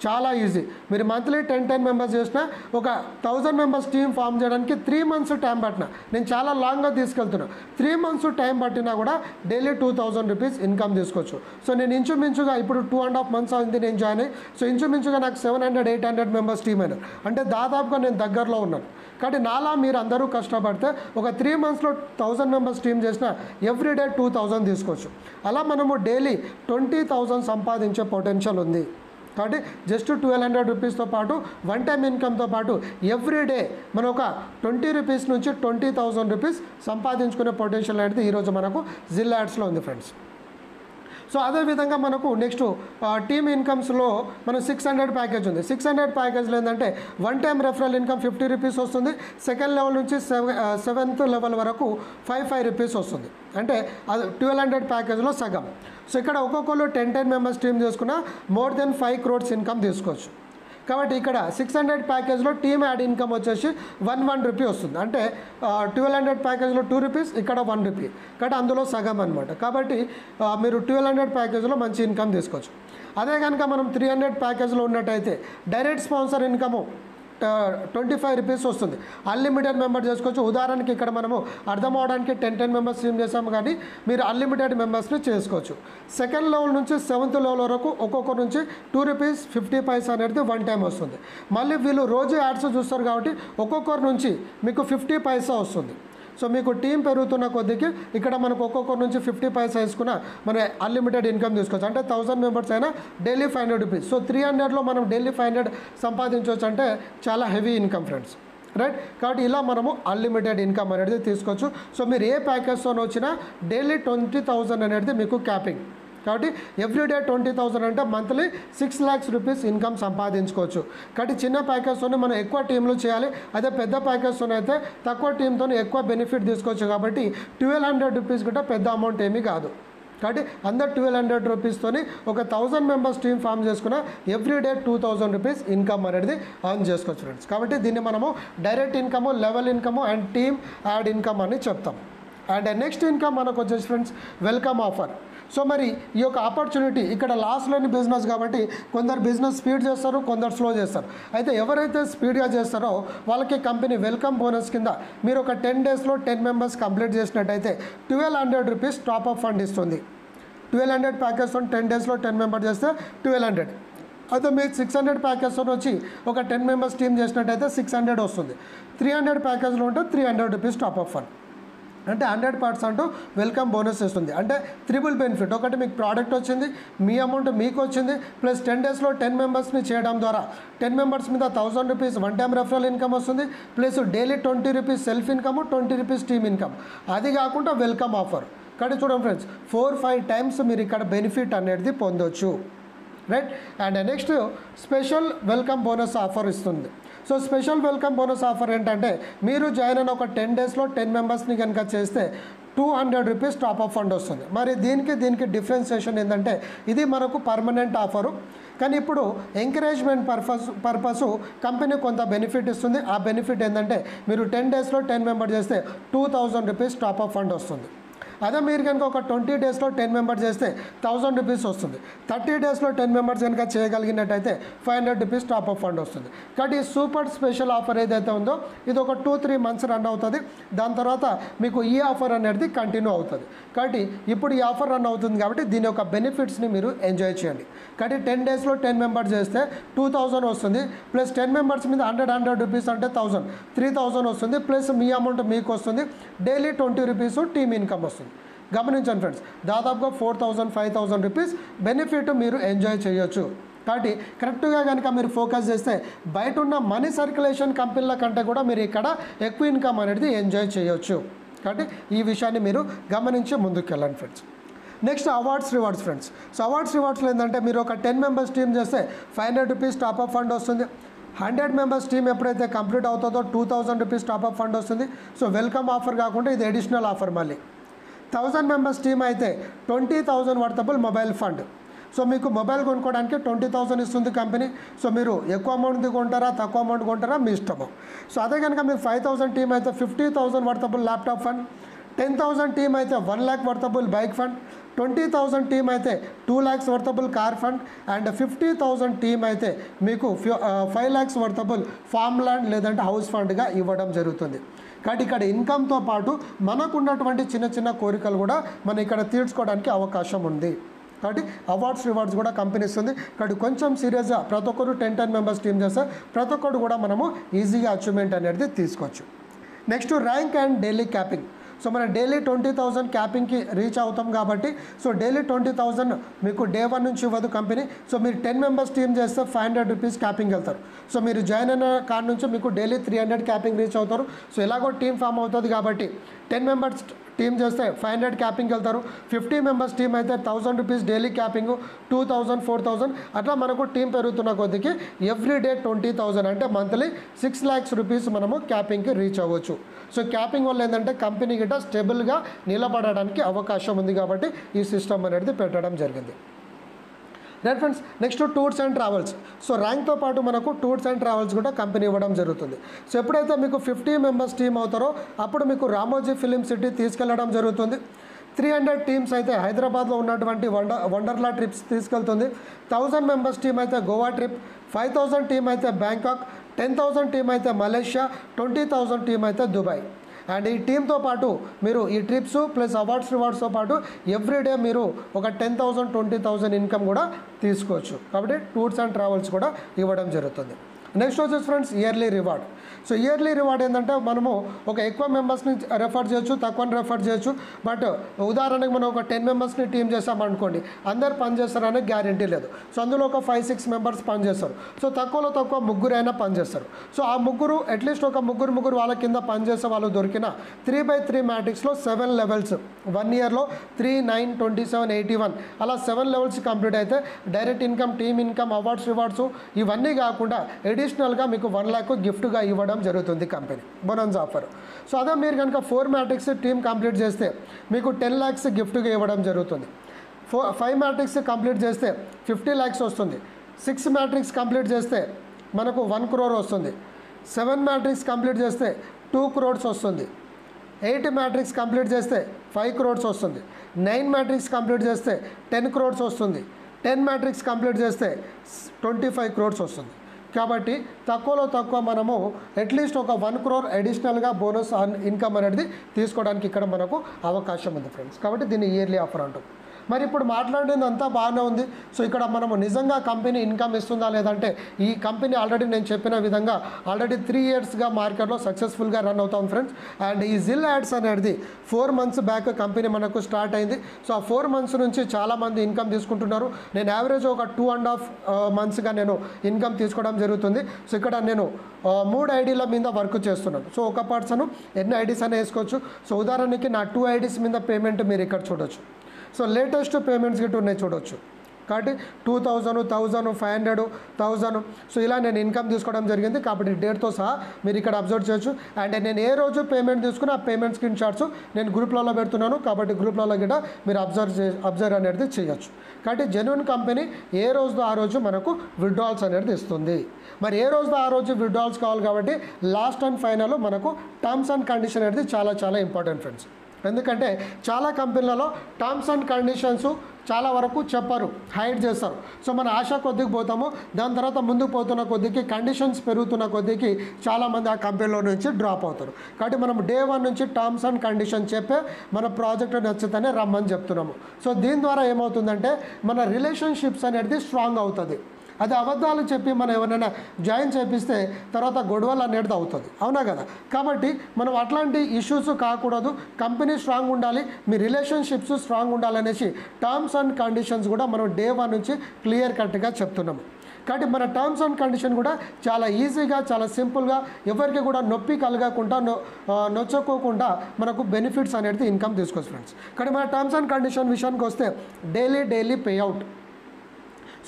చాలా ఈజీ. మీరు మంత్లీ 10 మెంబర్స్ చేసినా ఒక 1000 మెంబర్స్ టీమ్ ఫామ్ చేయడానికి 3 months టైం పట్టినా, నేను చాలా లాంగ్గా తీసుకెళ్తున్నా, 3 months టైం పట్టినా కూడా డైలీ 2000 రూపీస్ ఇన్కమ్ తీసుకోవచ్చు. సో నేను ఇంచుమించుగా ఇప్పుడు 2.5 months అయింది నేను జాయిన్ అయ్యి. సో ఇంచుమించుగా నాకు 700-800 మెంబర్స్ టీమ్ అయినారు, అంటే దాదాపుగా నేను దగ్గరలో ఉన్నాను. కాబట్టి నాలా మీరు అందరూ కష్టపడితే ఒక 3 monthsలో 1000 మెంబర్స్ టీమ్ చేసిన ఎవ్రీడే 2000 తీసుకోవచ్చు. అలా మనము డైలీ 20,000 సంపాదించే పొటెన్షియల్ ఉంది. కాబట్టి జస్ట్ 1200 రూపీస్తో పాటు వన్ టైం ఇన్కమ్తో పాటు ఎవ్రీడే మనం ఒక 20 రూపీస్ నుంచి 20,000 రూపీస్ సంపాదించుకునే పొటెన్షియల్ అనేది ఈరోజు మనకు జిల్ యాడ్స్లో ఉంది ఫ్రెండ్స్. సో అదేవిధంగా మనకు నెక్స్ట్ టీమ్ ఇన్కమ్స్లో మన 600 ప్యాకేజ్ ఉంది. 600 ప్యాకేజ్లో ఏంటంటే one time referral income 50 rupees వస్తుంది. సెకండ్ లెవెల్ నుంచి 7th లెవెల్ వరకు 5 రూపీస్ వస్తుంది. అంటే అది 1200 ప్యాకేజ్లో సగం. సో ఇక్కడ ఒక్కొక్కరు 10 మెంబర్స్ టీమ్ చేసుకున్న మోర్ దెన్ 5 crores ఇన్కమ్ తీసుకోవచ్చు. కాబట్టి ఇక్కడ 600 ప్యాకేజ్లో టీమ్ యాడ్ ఇన్కమ్ వచ్చేసి 1 రూపీ వస్తుంది. అంటే 1200 ప్యాకేజ్లో 2 రూపీస్, ఇక్కడ 1 రూపీ. కాబట్టి అందులో సగం అనమాట. కాబట్టి మీరు 1200 ప్యాకేజ్లో మంచి ఇన్కమ్ తీసుకోవచ్చు. అదే కనుక మనం 300 ప్యాకేజ్లో ఉన్నట్టయితే డైరెక్ట్ స్పాన్సర్ ఇన్కము 25 రూపీస్ వస్తుంది. అన్లిమిటెడ్ మెంబర్ చేసుకోవచ్చు. ఉదాహరణకి ఇక్కడ మనము అర్థం అవడానికి 10 మెంబర్స్ స్ట్రీమ్ చేసాము, కానీ మీరు అన్లిమిటెడ్ మెంబర్స్ని చేసుకోవచ్చు. సెకండ్ లెవెల్ నుంచి 7th లెవెల్ వరకు ఒక్కొక్కరి నుంచి 2 రూపీస్ 50 పైసా అనేది వన్ టైం వస్తుంది. మళ్ళీ వీళ్ళు రోజు యాడ్స్ చూస్తారు కాబట్టి ఒక్కొక్కరి నుంచి మీకు 50 పైసా వస్తుంది. సో మీకు టీం పెరుగుతున్న కొద్దికి ఇక్కడ మనకు ఒక్కొక్కరి నుంచి 50 పైసా వేసుకున్న మన అన్లిమిటెడ్ ఇన్కమ్ తీసుకోవచ్చు. అంటే 1000 మెంబర్స్ అయినా డైలీ 500 రూపీస్. సో 300లో మనం డైలీ 500 సంపాదించవచ్చు. అంటే చాలా హెవీ ఇన్కమ్ ఫ్రెండ్స్. రైట్. కాబట్టి ఇలా మనము అన్లిమిటెడ్ ఇన్కమ్ అనేది తీసుకోవచ్చు. సో మీరు ఏ ప్యాకేజ్తో వచ్చినా డైలీ 20,000 అనేది మీకు క్యాపింగ్. కాబట్టి ఎవ్రీడే 20,000 అంటే మంత్లీ 6 lakhs రూపీస్ ఇన్కమ్ సంపాదించుకోవచ్చు. కాబట్టి చిన్న ప్యాకేజ్తోనే మనం ఎక్కువ టీంలు చేయాలి. అదే పెద్ద ప్యాకేజ్తోనే అయితే తక్కువ టీంతో ఎక్కువ బెనిఫిట్ తీసుకోవచ్చు. కాబట్టి 1,200 రూపీస్ కూడా పెద్ద అమౌంట్ ఏమీ కాదు. కాబట్టి అందరు 1,200 రూపీస్తోని ఒక 1000 మెంబర్స్ టీమ్ ఫామ్ చేసుకున్న ఎవ్రీడే 2,000 రూపీస్ ఇన్కమ్ అనేది అర్న్ చేసుకోవచ్చు ఫ్రెండ్స్. కాబట్టి దీన్ని మనము direct income, level income and team ad income అని చెప్తాం. అండ్ నెక్స్ట్ ఇన్కమ్ మనకు వచ్చేసి ఫ్రెండ్స్ వెల్కమ్ ఆఫర్. సో మరి ఈ యొక్క ఆపర్చునిటీ ఇక్కడ లాస్ లేని బిజినెస్ కాబట్టి కొందరు బిజినెస్ స్పీడ్ చేస్తారు, కొందరు స్లో చేస్తారు. అయితే ఎవరైతే స్పీడ్గా చేస్తారో వాళ్ళకి కంపెనీ వెల్కమ్ బోనస్ కింద మీరు ఒక 10 daysలో 10 మెంబర్స్ కంప్లీట్ చేసినట్టయితే 1,200 రూపీస్ టాప్అప్ ఫండ్ ఇస్తుంది. 1,200 ప్యాకేజ్తో 10 daysలో 10 మెంబర్ చేస్తే 1,200. అయితే మీరు 600 ప్యాకేజ్తో వచ్చి ఒక 10 మెంబర్స్ టీమ్ చేసినట్టయితే 600 వస్తుంది. 300 ప్యాకేజ్లో ఉంటే 300 రూపీస్ టాప్అప్ ఫండ్. అంటే 100% వెల్కమ్ బోనస్ ఇస్తుంది. అంటే త్రిబుల్ బెనిఫిట్. ఒకటి మీకు ప్రోడక్ట్ వచ్చింది, మీ అమౌంట్ మీకు వచ్చింది, ప్లస్ 10 daysలో 10 మెంబర్స్ని చేయడం ద్వారా 10 మెంబర్స్ మీద 1,000 rupees one time referral income వస్తుంది. Plus daily 20 rupees self income, 20 rupees team income. అది కాకుండా వెల్కమ్ ఆఫర్. కానీ చూడండి ఫ్రెండ్స్ 4-5 టైమ్స్ మీరు ఇక్కడ బెనిఫిట్ అనేది పొందొచ్చు. Right. And next special welcome bonus offer ఇస్తుంది. So special welcome bonus offer ఏంటంటే మీరు జాయిన్ అయిన ఒక 10 daysలో 10 మెంబర్స్ని కనుక చేస్తే 200 రూపీస్ టాప్అప్ ఫండ్ వస్తుంది. మరి దీనికి డిఫరెన్సియేషన్ ఏంటంటే ఇది మనకు పర్మనెంట్ ఆఫరు. కానీ ఇప్పుడు ఎంకరేజ్మెంట్ పర్పస్ కంపెనీ కొంత బెనిఫిట్ ఇస్తుంది. ఆ బెనిఫిట్ ఏంటంటే మీరు 10 daysలో 10 మెంబర్ చేస్తే 2,000 రూపీస్ టాప్అప్ ఫండ్ వస్తుంది. అదే మీరు కనుక ఒక 20 daysలో 10 మెంబర్స్ చేస్తే 1,000 రూపీస్ వస్తుంది. 30 daysలో 10 మెంబర్స్ కనుక చేయగలిగినట్టయితే 500 రూపీస్ టాప్అప్ ఫండ్ వస్తుంది. కాబట్టి ఈ సూపర్ స్పెషల్ ఆఫర్ ఏదైతే ఉందో ఇది ఒక 2-3 months రన్ అవుతుంది. దాని తర్వాత మీకు ఈ ఆఫర్ అనేది కంటిన్యూ అవుతుంది. కాబట్టి ఇప్పుడు ఈ ఆఫర్ రన్ అవుతుంది కాబట్టి దీని యొక్క బెనిఫిట్స్ని మీరు ఎంజాయ్ చేయండి. కాబట్టి 10 daysలో 10 మెంబర్స్ చేస్తే 2,000 వస్తుంది. ప్లస్ 10 మెంబర్స్ మీద 100 రూపీస్ అంటే 1,000, 3,000 వస్తుంది. ప్లస్ మీ అమౌంట్ మీకు వస్తుంది. డైలీ 20 రూపీస్ టీమ్ ఇన్కమ్ వస్తుంది. గమనించండి ఫ్రెండ్స్, దాదాపుగా 4,000, 5,000 రూపీస్ బెనిఫిట్ మీరు ఎంజాయ్ చేయొచ్చు. కాబట్టి కరెక్ట్గా కనుక మీరు ఫోకస్ చేస్తే బయట ఉన్న మనీ సర్క్యులేషన్ కంపెనీల కంటే కూడా మీరు ఇక్కడ ఎక్కువ ఇన్కమ్ అనేది ఎంజాయ్ చేయొచ్చు. కాబట్టి ఈ విషయాన్ని మీరు గమనించి ముందుకు వెళ్ళండి friends. Next awards rewards friends. So awards రివార్డ్స్లో ఏంటంటే మీరు ఒక 10 మెంబర్స్ టీమ్ చేస్తే 500 రూపీస్ టాప్అప్ ఫండ్ వస్తుంది. 100 మెంబర్స్ టీమ్ ఎప్పుడైతే కంప్లీట్ అవుతుందో 2,000 రూపీస్ టాప్అప్ ఫండ్ వస్తుంది. సో వెల్కమ్ ఆఫర్ కాకుండా ఇది అడిషనల్ ఆఫర్. మళ్ళీ 1000 మెంబర్స్ టీమ్ అయితే 20,000 వర్తబుల్ మొబైల్ ఫండ్. సో మీకు మొబైల్ కొనుక్కోవడానికి 20,000 ఇస్తుంది కంపెనీ. సో మీరు ఎక్కువ అమౌంట్ కొంటారా, తక్కువ అమౌంట్ కొంటారా మీ ఇష్టము. సో అదే కనుక మీరు 5,000 టీమ్ అయితే 50,000 వర్తబుల్ ల్యాప్టాప్ ఫండ్. 10,000 టీమ్ అయితే 1 lakh worthable bike fund. 20,000 team అయితే 2 lakhs worthable car fund. And 50,000 team అయితే మీకు 5 lakhs వర్తబుల్ ఫార్మ్ ల్యాండ్ లేదంటే హౌస్ ఫండ్గా ఇవ్వడం జరుగుతుంది. కాబట్టి ఇక్కడ ఇన్కమ్తో పాటు మనకు ఉన్నటువంటి చిన్న చిన్న కోరికలు కూడా మనం ఇక్కడ తీర్చుకోవడానికి అవకాశం ఉంది. కాబట్టి అవార్డ్స్ రివార్డ్స్ కూడా కంపెనీ ఇస్తుంది. కాబట్టి కొంచెం సీరియస్గా ప్రతి ఒక్కరు 10 మెంబర్స్ టీమ్ చేస్తే ప్రతి ఒక్కరు కూడా మనము ఈజీగా అచీవ్మెంట్ అనేది తీసుకోవచ్చు. Next rank and daily capping. So మనం డైలీ 20,000 క్యాపింగ్కి రీచ్ అవుతాం కాబట్టి సో డైలీ 20,000 మీకు డే 1 నుంచి ఇవ్వదు కంపెనీ. సో మీరు 10 మెంబర్స్ టీమ్ చేస్తే 500 రూపీస్ క్యాపింగ్ వెళ్తారు. సో మీరు జాయిన్ అయిన కాడ నుంచి మీకు డైలీ 300 క్యాపింగ్ రీచ్ అవుతారు. సో ఎలాగో టీమ్ ఫామ్ అవుతుంది కాబట్టి 10 మెంబర్స్ టీమ్ చేస్తే 500 క్యాపింగ్ వెళ్తారు. 50 మెంబర్స్ టీమ్ అయితే 1,000 రూపీస్ డైలీ క్యాపింగ్, 2,000, 4,000 అట్లా మనకు టీం పెరుగుతున్న కొద్దికి ఎవ్రీడే 20,000 అంటే మంత్లీ 6 lakhs రూపీస్ మనము క్యాపింగ్కి రీచ్ అవ్వచ్చు. సో క్యాపింగ్ వల్ల ఏంటంటే కంపెనీ గిట్ట స్టేబుల్గా నిలబడడానికి అవకాశం ఉంది కాబట్టి ఈ సిస్టమ్ అనేది పెట్టడం జరిగింది. Right friends. Next tours and travels. So ర్యాంక్తో పాటు మనకు టూర్స్ అండ్ ట్రావెల్స్ కూడా కంపెనీ ఇవ్వడం జరుగుతుంది. సో ఎప్పుడైతే మీకు 50 మెంబర్స్ టీమ్ అవుతారో అప్పుడు మీకు రామోజీ ఫిలిం సిటీ తీసుకెళ్లడం జరుగుతుంది. 300 టీమ్స్ అయితే హైదరాబాద్లో ఉన్నటువంటి వండర్లా ట్రిప్స్ తీసుకెళ్తుంది. 1000 మెంబర్స్ టీమ్ అయితే గోవా ట్రిప్, 5,000 టీమ్ అయితే బ్యాంకాక్, 10,000 టీమ్ అయితే మలేషియా, 20,000 టీమ్ అయితే దుబాయ్. అండ్ ఈ టీంతో పాటు మీరు ఈ ట్రిప్స్ ప్లస్ అవార్డ్స్ రివార్డ్స్తో పాటు ఎవ్రీడే మీరు ఒక 10,000, 20,000 ఇన్కమ్ కూడా తీసుకోవచ్చు. కాబట్టి టూర్స్ అండ్ ట్రావెల్స్ కూడా ఇవ్వడం జరుగుతుంది. నెక్స్ట్ వచ్చేసి friends yearly reward. So yearly reward ఏంటంటే మనము ఒక ఎక్కువ మెంబర్స్ని రెఫర్ చేయొచ్చు, తక్కువని రెఫర్ చేయొచ్చు. బట్ ఉదాహరణకి మనం ఒక 10 మెంబర్స్ని టీం చేసామనుకోండి, అందరు పని చేస్తారనే గ్యారంటీ లేదు. సో అందులో ఒక 5-6 మెంబర్స్ పని చేస్తారు. సో తక్కువలో తక్కువ ముగ్గురైనా పని చేస్తారు. సో ఆ ముగ్గురు అట్లీస్ట్ ఒక ముగ్గురు వాళ్ళ కింద పనిచేసే వాళ్ళు దొరికిన 3x3 మ్యాట్రిక్స్లో 7 లెవెల్స్ 1 ఇయర్లో 3, 9, 27, 81 అలా 7 లెవెల్స్ కంప్లీట్ అయితే direct income, team income, awards, rewards ఇవన్నీ కాకుండా అడిషనల్గా మీకు 1 lakh గిఫ్ట్గా ఇవ్వడం జరుగుతుంది కంపెనీ బోనస్ ఆఫర్. సో అదే మీరు కనుక 4 మ్యాట్రిక్స్ టీమ్ కంప్లీట్ చేస్తే మీకు 10 lakhs గిఫ్ట్గా ఇవ్వడం జరుగుతుంది. 5 మ్యాట్రిక్స్ కంప్లీట్ చేస్తే 50 lakhs వస్తుంది. 6 మ్యాట్రిక్స్ కంప్లీట్ చేస్తే మనకు 1 crore వస్తుంది. 7 మ్యాట్రిక్స్ కంప్లీట్ చేస్తే 2 crores వస్తుంది. 8 మ్యాట్రిక్స్ కంప్లీట్ చేస్తే 5 crores వస్తుంది. 9 మ్యాట్రిక్స్ కంప్లీట్ చేస్తే 10 crores వస్తుంది. 10 మ్యాట్రిక్స్ కంప్లీట్ చేస్తే 25 crores వస్తుంది. కాబట్టి తక్కువలో తక్కువ మనము అట్లీస్ట్ ఒక 1 crore అడిషనల్గా బోనస్ ఇన్కమ్ అనేది తీసుకోవడానికి ఇక్కడ మనకు అవకాశం ఉంది ఫ్రెండ్స్. కాబట్టి దీన్ని ఇయర్లీ ఆఫర్ అంటాం. మరి ఇప్పుడు మాట్లాడింది అంతా బాగానే ఉంది. సో ఇక్కడ మనము నిజంగా కంపెనీ ఇన్కమ్ ఇస్తుందా లేదంటే ఈ కంపెనీ ఆల్రెడీ నేను చెప్పిన విధంగా ఆల్రెడీ 3 yearsగా మార్కెట్లో సక్సెస్ఫుల్గా రన్ అవుతాం ఫ్రెండ్స్. అండ్ ఈ జిల్ యాడ్స్ అనేది 4 months బ్యాక్ కంపెనీ మనకు స్టార్ట్ అయింది. సో ఆ 4 months నుంచి చాలామంది ఇన్కమ్ తీసుకుంటున్నారు. నేను యావరేజ్ ఒక 2.5 monthsగా నేను ఇన్కమ్ తీసుకోవడం జరుగుతుంది. సో ఇక్కడ నేను 3 ఐడీల మీద వర్క్ చేస్తున్నాను. సో ఒక పర్సన్ ఎన్ని ఐడీస్ అయినా వేసుకోవచ్చు. సో ఉదాహరణకి నా 2 IDs మీద పేమెంట్ మీరు ఇక్కడ చూడొచ్చు. సో లేటెస్ట్ పేమెంట్స్ గిట్ ఉన్నాయి చూడొచ్చు. కాబట్టి 2000, 1000, 500, 1000 సో ఇలా నేను ఇన్కమ్ తీసుకోవడం జరిగింది. కాబట్టి డేట్తో సహా మీరు ఇక్కడ అబ్జర్వ్ చేయొచ్చు. అండ్ నేను ఏ రోజు పేమెంట్ తీసుకుని ఆ పేమెంట్ స్క్రీన్ షాట్స్ నేను గ్రూప్లలో పెడుతున్నాను. కాబట్టి గ్రూప్లలో గిట్ట మీరు అబ్జర్వ్ అనేది చేయొచ్చు. కాబట్టి జెన్యూన్ కంపెనీ ఏ రోజుదో ఆ రోజు మనకు విత్డ్రాల్స్ అనేది ఇస్తుంది. మరి ఏ రోజుదో ఆ రోజు విత్డ్రాల్స్ కావాలి కాబట్టి లాస్ట్ అండ్ ఫైనల్ మనకు టర్మ్స్ అండ్ కండిషన్ అనేది చాలా చాలా ఇంపార్టెంట్ ఫ్రెండ్స్. ఎందుకంటే చాలా కంపెనీలలో టర్మ్స్ అండ్ కండిషన్స్ చాలా వరకు చెప్పరు, హైడ్ చేస్తారు. సో మన ఆశ కొద్దికి పోతాము, దాని తర్వాత ముందుకు పోతున్న కొద్దికి కండిషన్స్ పెరుగుతున్న కొద్దికి చాలామంది ఆ కంపెనీలో నుంచి డ్రాప్ అవుతారు. కాబట్టి మనం డే 1 నుంచి టర్మ్స్ అండ్ కండిషన్ చెప్పే మన ప్రాజెక్ట్ నచ్చితేనే రమ్మని చెప్తున్నాము. సో దీని ద్వారా ఏమవుతుందంటే మన రిలేషన్షిప్స్ అనేది స్ట్రాంగ్ అవుతుంది. అది అబద్ధాలు చెప్పి మనం ఎవరైనా జాయిన్ చేపిస్తే తర్వాత గొడవలు అనేది అవుతుంది, అవునా కదా. కాబట్టి మనం అట్లాంటి ఇష్యూస్ కాకూడదు, కంపెనీ స్ట్రాంగ్ ఉండాలి, మీ రిలేషన్షిప్స్ స్ట్రాంగ్ ఉండాలనేసి టర్మ్స్ అండ్ కండిషన్స్ కూడా మనం డే 1 నుంచి క్లియర్ కట్గా చెప్తున్నాము. కాబట్టి మన టర్మ్స్ అండ్ కండిషన్ కూడా చాలా ఈజీగా, చాలా సింపుల్గా, ఎవరికి కూడా నొప్పి కలగకుండా, నొచ్చుకోకుండా మనకు బెనిఫిట్స్ అనేది ఇన్కమ్ తీసుకోవచ్చు ఫ్రెండ్స్. కానీ మన టర్మ్స్ అండ్ కండిషన్ విషయానికి వస్తే daily pay out.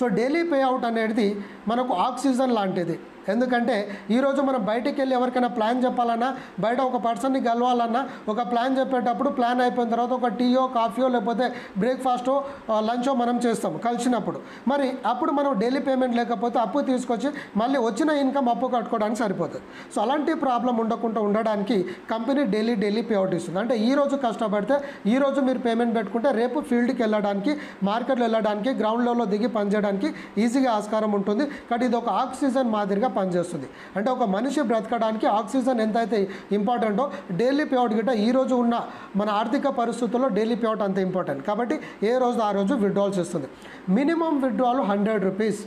So daily pay out అనేది మనకు ఆక్సిజన్ లాంటిది. ఎందుకంటే ఈరోజు మనం బయటికి వెళ్ళి ఎవరికైనా ప్లాన్ చెప్పాలన్నా, బయట ఒక పర్సన్ని కలవాలన్నా ఒక ప్లాన్ చెప్పేటప్పుడు ప్లాన్ అయిపోయిన తర్వాత ఒక టీయో, కాఫీయో లేకపోతే బ్రేక్ఫాస్టో, లంచో మనం చేస్తాం కలిసినప్పుడు. మరి అప్పుడు మనం డైలీ పేమెంట్ లేకపోతే అప్పు తీసుకొచ్చి మళ్ళీ వచ్చిన ఇన్కమ్ అప్పు కట్టుకోవడానికి సరిపోతుంది. సో అలాంటి ప్రాబ్లం ఉండకుండా ఉండడానికి కంపెనీ డైలీ పే అవుట్ ఇస్తుంది. అంటే ఈరోజు కష్టపడితే ఈరోజు మీరు పేమెంట్ పెట్టుకుంటే రేపు ఫీల్డ్కి వెళ్ళడానికి, మార్కెట్లో వెళ్ళడానికి, గ్రౌండ్ లెవెల్లో దిగి పనిచేయడానికి ఈజీగా ఆస్కారం ఉంటుంది. కాబట్టి ఇది ఒక ఆక్సిజన్ మాదిరిగా పనిచేస్తుంది. అంటే ఒక మనిషి బ్రతకడానికి ఆక్సిజన్ ఎంతైతే ఇంపార్టెంటో డైలీ పేఅవుట్ గిట్ట ఈరోజు ఉన్న మన ఆర్థిక పరిస్థితుల్లో డైలీ పేఅవుట్ అంత ఇంపార్టెంట్. కాబట్టి ఏ రోజు ఆ రోజు విత్డ్రాల్స్ ఇస్తుంది. Minimum withdrawal 100 rupees.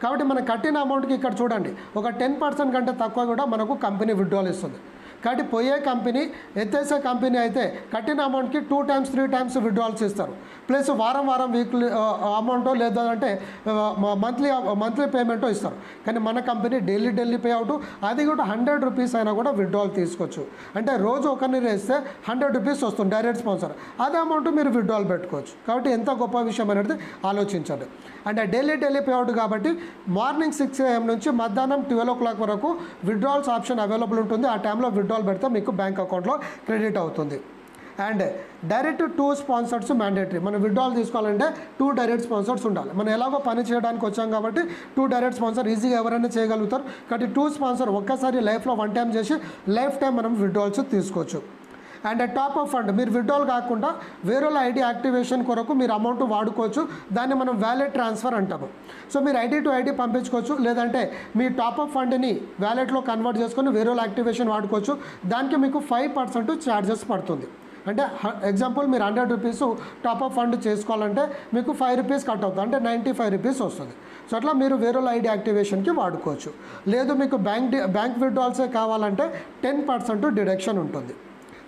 కాబట్టి మనం కట్టిన అమౌంట్కి ఇక్కడ చూడండి ఒక 10% కంటే తక్కువ కూడా మనకు కంపెనీ విత్డ్రాల్ ఇస్తుంది. కాబట్టి పోయే కంపెనీ, ఎత్తేసే కంపెనీ అయితే కట్టిన అమౌంట్కి 2 times 3 times విత్డ్రాల్స్ ఇస్తారు. ప్లస్ వారం వీక్లీ అమౌంటో లేదంటే మంత్లీ పేమెంటో ఇస్తారు. కానీ మన కంపెనీ డైలీ పే అవుట్, అది కూడా 100 rupees అయినా కూడా విత్డ్రాల్ తీసుకోవచ్చు. అంటే రోజు ఒకరిని వేస్తే 100 rupees వస్తుంది డైరెక్ట్ స్పాన్సర్, అదే అమౌంట్ మీరు విత్డ్రాల్ పెట్టుకోవచ్చు. కాబట్టి ఎంత గొప్ప విషయం అనేది ఆలోచించండి. అంటే డైలీ పే అవుట్ కాబట్టి మార్నింగ్ 6 AM నుంచి మధ్యాహ్నం 12 o'clock వరకు విత్డ్రాల్స్ ఆప్షన్ అవైలబుల్ ఉంటుంది. ఆ టైంలో విత్డ్రాల్ పెడితే మీకు బ్యాంక్ అకౌంట్లో క్రెడిట్ అవుతుంది. And direct 2 sponsors mandatory. మనం విత్డ్రాల్ తీసుకోవాలంటే 2 direct sponsors ఉండాలి. మనం ఎలాగో పని చేయడానికి వచ్చాం కాబట్టి 2 direct sponsor ఈజీగా ఎవరైనా చేయగలుగుతారు. కాబట్టి 2 sponsor ఒక్కసారి లైఫ్లో 1 time చేసి లైఫ్ టైం మనం విత్డ్రాల్స్ తీసుకోవచ్చు. అండ్ టాప్ అప్ ఫండ్ మీరు విత్డ్రాల్ కాకుండా వేరే ఐడి యాక్టివేషన్ కొరకు మీరు అమౌంట్ వాడుకోవచ్చు. దాన్ని మనం వ్యాలెట్ ట్రాన్స్ఫర్ అంటాము. సో మీరు ఐడి టు ఐడి పంపించుకోవచ్చు, లేదంటే మీ టాప్అప్ ఫండ్ని వ్యాలెట్లో కన్వర్ట్ చేసుకొని వేరే యాక్టివేషన్ వాడుకోవచ్చు. దానికి మీకు 5% ఛార్జెస్ పడుతుంది. అంటే ఎగ్జాంపుల్ మీరు 100 రూపీస్ టాప్అప్ ఫండ్ చేసుకోవాలంటే మీకు 5 రూపీస్ కట్ అవుతుంది, అంటే 95 రూపీస్ వస్తుంది. సో అట్లా మీరు వేరే ఐడి యాక్టివేషన్కి వాడుకోవచ్చు. లేదు మీకు బ్యాంక్ విత్డ్రాల్సే కావాలంటే 10% డిడక్షన్ ఉంటుంది.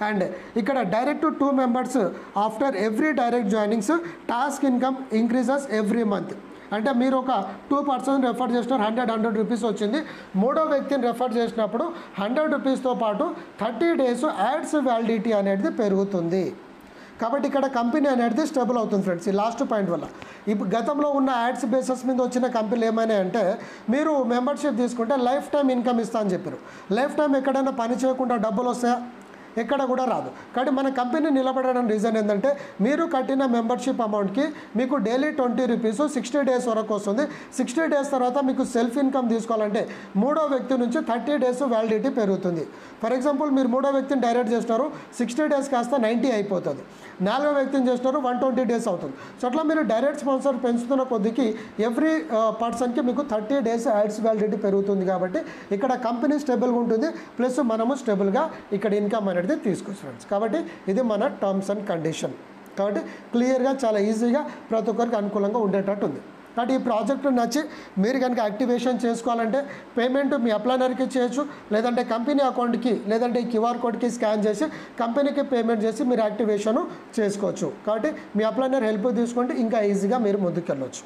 అండ్ ఇక్కడ direct 2 members after every direct joinings task income increases every month. అంటే మీరు ఒక 2 పర్సన్ రెఫర్ చేసినారు, 100 రూపీస్ వచ్చింది. మూడో వ్యక్తిని రెఫర్ చేసినప్పుడు 100 రూపీస్తో పాటు 30 డేస్ యాడ్స్ వ్యాలిడిటీ అనేది పెరుగుతుంది. కాబట్టి ఇక్కడ కంపెనీ అనేది స్టేబుల్ అవుతుంది ఫ్రెండ్స్. ఈ లాస్ట్ పాయింట్ వల్ల ఇప్పుడు గతంలో ఉన్న యాడ్స్ బేసెస్ మీద వచ్చిన కంపెనీలు ఏమైనా అంటే మీరు మెంబర్షిప్ తీసుకుంటే లైఫ్ టైం ఇన్కమ్ ఇస్తా అని చెప్పారు. లైఫ్ టైం ఎక్కడైనా పని చేయకుండా డబ్బులు వస్తాయా? ఎక్కడ కూడా రాదు. కాబట్టి మన కంపెనీ నిలబడడం రీజన్ ఏంటంటే మీరు కట్టిన మెంబర్షిప్ అమౌంట్కి మీకు డైలీ 20 రూపీస్ 60 డేస్ వరకు వస్తుంది. 60 డేస్ తర్వాత మీకు సెల్ఫ్ ఇన్కమ్ తీసుకోవాలంటే మూడో వ్యక్తి నుంచి 30 డేస్ వ్యాలిడిటీ పెరుగుతుంది. ఫర్ ఎగ్జాంపుల్ మీరు మూడో వ్యక్తిని డైరెక్ట్ చేస్తున్నారు, 60 డేస్ కాస్త 90 అయిపోతుంది. నాలుగో వ్యక్తిని చేస్తున్నారు, 120 డేస్ అవుతుంది. సో అట్లా మీరు డైరెక్ట్ స్పాన్సర్ పెంచుతున్న కొద్దికి ఎవ్రీ పర్సన్కి మీకు 30 డేస్ యాడ్స్ వ్యాలిడిటీ పెరుగుతుంది. కాబట్టి ఇక్కడ కంపెనీ స్టేబుల్గా ఉంటుంది, ప్లస్ మనము స్టేబుల్గా ఇక్కడ ఇన్కమ్ అనేది తీసుకోవచ్చు ఫ్రెండ్స్. కాబట్టి ఇది మన టర్మ్స్ అండ్ కండిషన్. కాబట్టి క్లియర్గా చాలా ఈజీగా ప్రతి ఒక్కరికి అనుకూలంగా ఉండేటట్టు ఉంది. కాబట్టి ఈ ప్రాజెక్టు నచ్చి మీరు కనుక యాక్టివేషన్ చేసుకోవాలంటే పేమెంట్ మీ అప్లైనర్కి చేయొచ్చు, లేదంటే కంపెనీ అకౌంట్కి లేదంటే ఈ QR కోడ్కి స్కాన్ చేసి కంపెనీకి పేమెంట్ చేసి మీరు యాక్టివేషన్ చేసుకోవచ్చు. కాబట్టి మీ అప్లైనర్ హెల్ప్ తీసుకుంటే ఇంకా ఈజీగా మీరు ముందుకెళ్ళవచ్చు.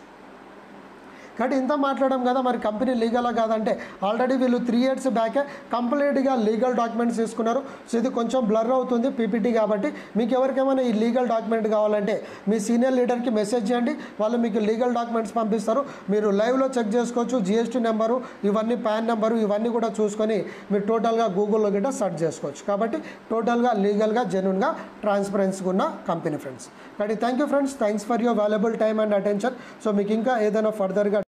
కాబట్టి ఇంత మాట్లాడడం కదా, మరి కంపెనీ లీగలా కాదంటే ఆల్రెడీ వీళ్ళు 3 years బ్యాకే కంప్లీట్గా లీగల్ డాక్యుమెంట్స్ తీసుకున్నారు. సో ఇది కొంచెం బ్లర్ అవుతుంది పీపీటీ కాబట్టి మీకు ఎవరికైనా ఈ లీగల్ డాక్యుమెంట్ కావాలంటే మీ సీనియర్ లీడర్కి మెసేజ్ చేయండి, వాళ్ళు మీకు లీగల్ డాక్యుమెంట్స్ పంపిస్తారు. మీరు లైవ్లో చెక్ చేసుకోవచ్చు. GST నెంబరు ఇవన్నీ, పాన్ నెంబరు ఇవన్నీ కూడా చూసుకొని మీరు టోటల్గా గూగుల్లో గిట్ట సెర్చ్ చేసుకోవచ్చు. కాబట్టి టోటల్గా లీగల్గా జెన్యున్గా ట్రాన్స్పరెన్సీగా ఉన్న కంపెనీ ఫ్రెండ్స్. కాబట్టి thank you friends, thanks for your valuable time and attention. So మీకు ఇంకా ఏదైనా ఫర్దర్గా